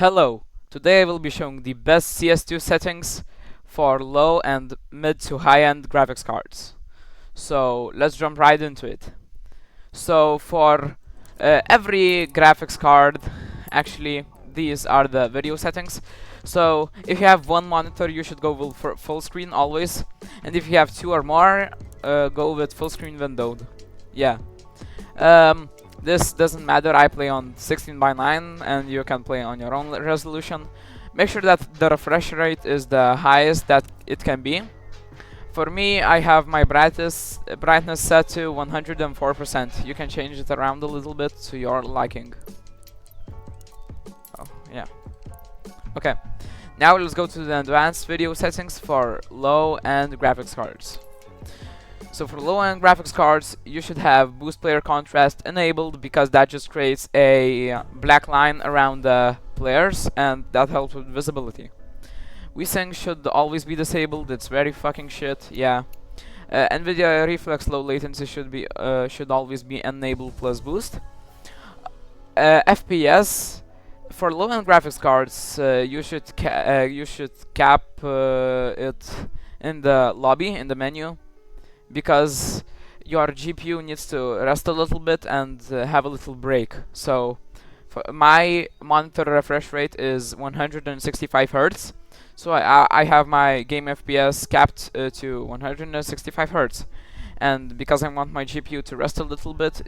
Hello, today I will be showing the best CS2 settings for low and mid to high-end graphics cards. So let's jump right into it. So for every graphics card, actually these are the video settings. So if you have one monitor, you should go with full screen always, and if you have two or more, go with full screen windowed. Yeah. Um, this doesn't matter, I play on 16 by 9 and you can play on your own resolution. Make sure that the refresh rate is the highest that it can be. For me, I have my brightness set to 104%. You can change it around a little bit to your liking. Oh, yeah. Okay. Now let's go to the advanced video settings for low-end graphics cards. So for low-end graphics cards, you should have boost player contrast enabled because that just creates a black line around the players and that helps with visibility. VSync should always be disabled. It's very fucking shit. Yeah. NVIDIA Reflex low latency should always be enabled plus boost. FPS for low-end graphics cards, you should cap it in the lobby, in the menu, because your GPU needs to rest a little bit and have a little break. So my monitor refresh rate is 165 Hz. So I have my game FPS capped to 165 Hz. And because I want my GPU to rest a little bit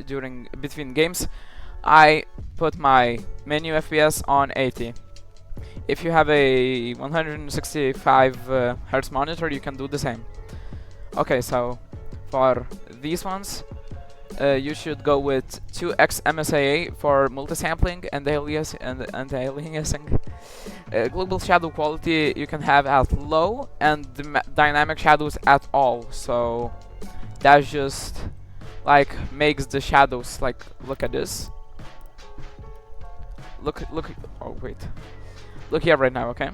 between games, I put my menu FPS on 80. If you have a 165 Hz monitor, you can do the same. Okay, so for these ones, you should go with 2x MSAA for multisampling and anti-aliasing. Global shadow quality you can have at low, and dynamic shadows at all. So that just like makes the shadows like, look at this. Look. Oh wait. Look here right now. Okay.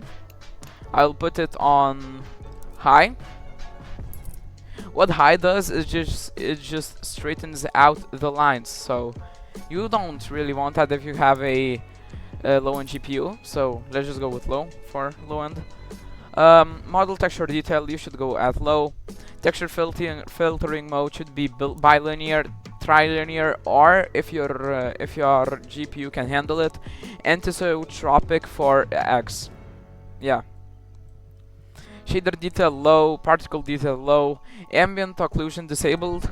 I'll put it on high. What high does is it just straightens out the lines, so you don't really want that if you have a low-end GPU. So let's just go with low for low-end. Model texture detail you should go at low. Texture filtering mode should be bilinear, trilinear, or if your GPU can handle it, anisotropic for X. Yeah. Shader detail low, particle detail low, ambient occlusion disabled,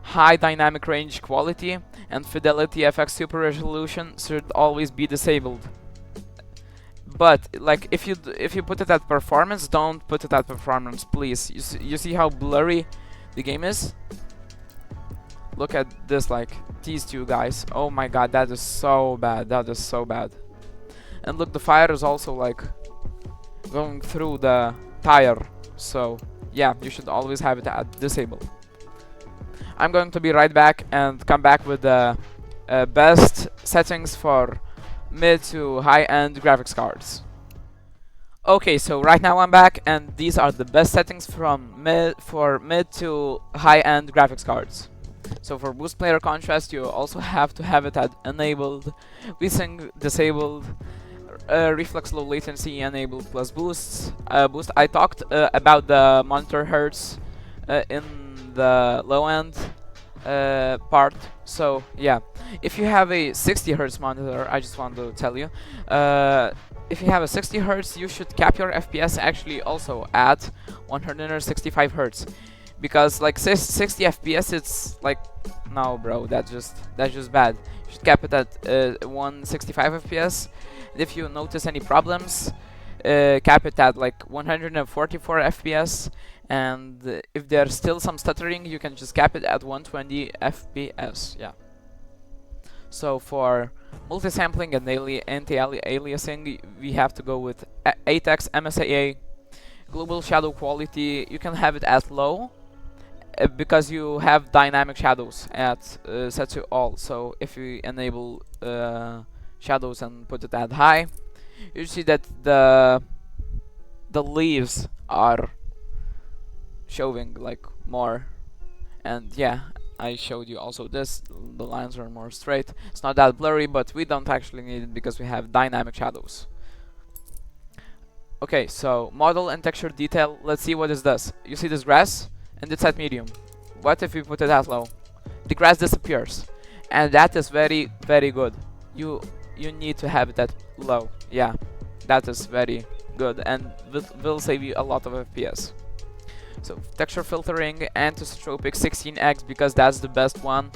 high dynamic range quality, and fidelity FX super resolution should always be disabled. But like if you put it at performance, don't put it at performance, please. You see how blurry the game is? Look at this, like these two guys. Oh my god, that is so bad. That is so bad. And look, the fire is also like going through the tire, so yeah, you should always have it at disabled. I'm going to be right back and come back with the best settings for mid to high-end graphics cards. Okay, so right now I'm back, and these are the best settings for mid to high-end graphics cards. So for boost player contrast, you also have to have it at enabled, VSync disabled, reflex low latency enabled plus boost. I talked about the monitor hertz in the low end part. So yeah, if you have a 60 Hz monitor, I just want to tell you, if you have a 60 Hz, you should cap your FPS actually also at 165 Hz, because like 60 FPS, it's like, no bro, that's just bad. You should cap it at 165 FPS. And if you notice any problems, cap it at like 144 FPS, and if there's still some stuttering, you can just cap it at 120 FPS. Yeah. So for multisampling and anti-aliasing, we have to go with 8x MSAA. Global shadow quality, you can have it at low, because you have dynamic shadows at set to all. So if you enable shadows and put it at high, you see that the leaves are showing like more. And yeah, I showed you also this, the lines are more straight. It's not that blurry, but we don't actually need it because we have dynamic shadows. Okay, so model and texture detail. Let's see what is this. You see this grass, and it's at medium. What if we put it at low? The grass disappears, and that is very, very good. You need to have it at low. Yeah, that is very good, and will save you a lot of FPS. So texture filtering, anisotropic 16x, because that's the best one.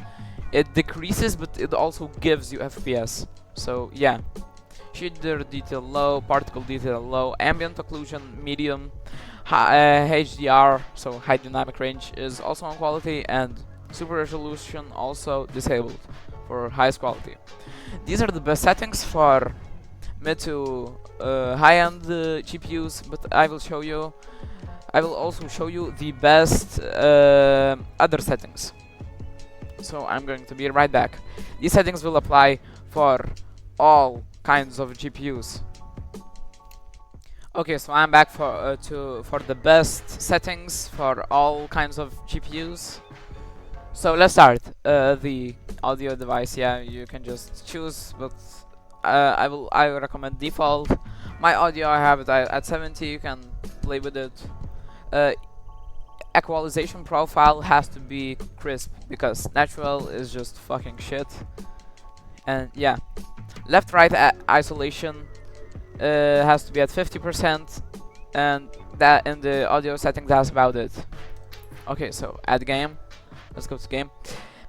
It decreases, but it also gives you FPS. So yeah, shader detail low, particle detail low, ambient occlusion medium, HDR, so high dynamic range, is also on quality, and super resolution also disabled for highest quality. These are the best settings for mid to high-end GPUs, but I will also show you the best other settings. So I'm going to be right back. These settings will apply for all kinds of GPUs. Okay, so I'm back for the best settings for all kinds of GPUs. So let's start. The audio device, yeah, you can just choose, but I will recommend default. My audio, I have it at 70. You can play with it. Equalization profile has to be crisp, because natural is just fucking shit. And yeah, left right isolation has to be at 50%, and that in the audio setting, that's about it. Okay, so add game. Let's go to game.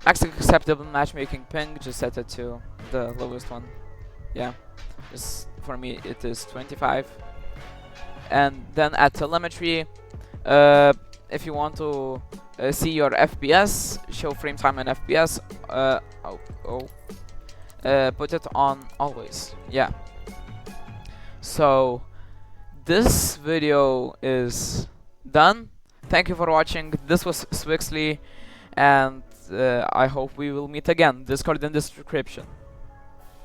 Max acceptable matchmaking ping, just set it to the lowest one. Yeah, just for me it is 25. And then add telemetry. If you want to see your FPS, show frame time and FPS, put it on always. Yeah. So this video is done. Thank you for watching. This was Swixley, and I hope we will meet again. Discord in the description.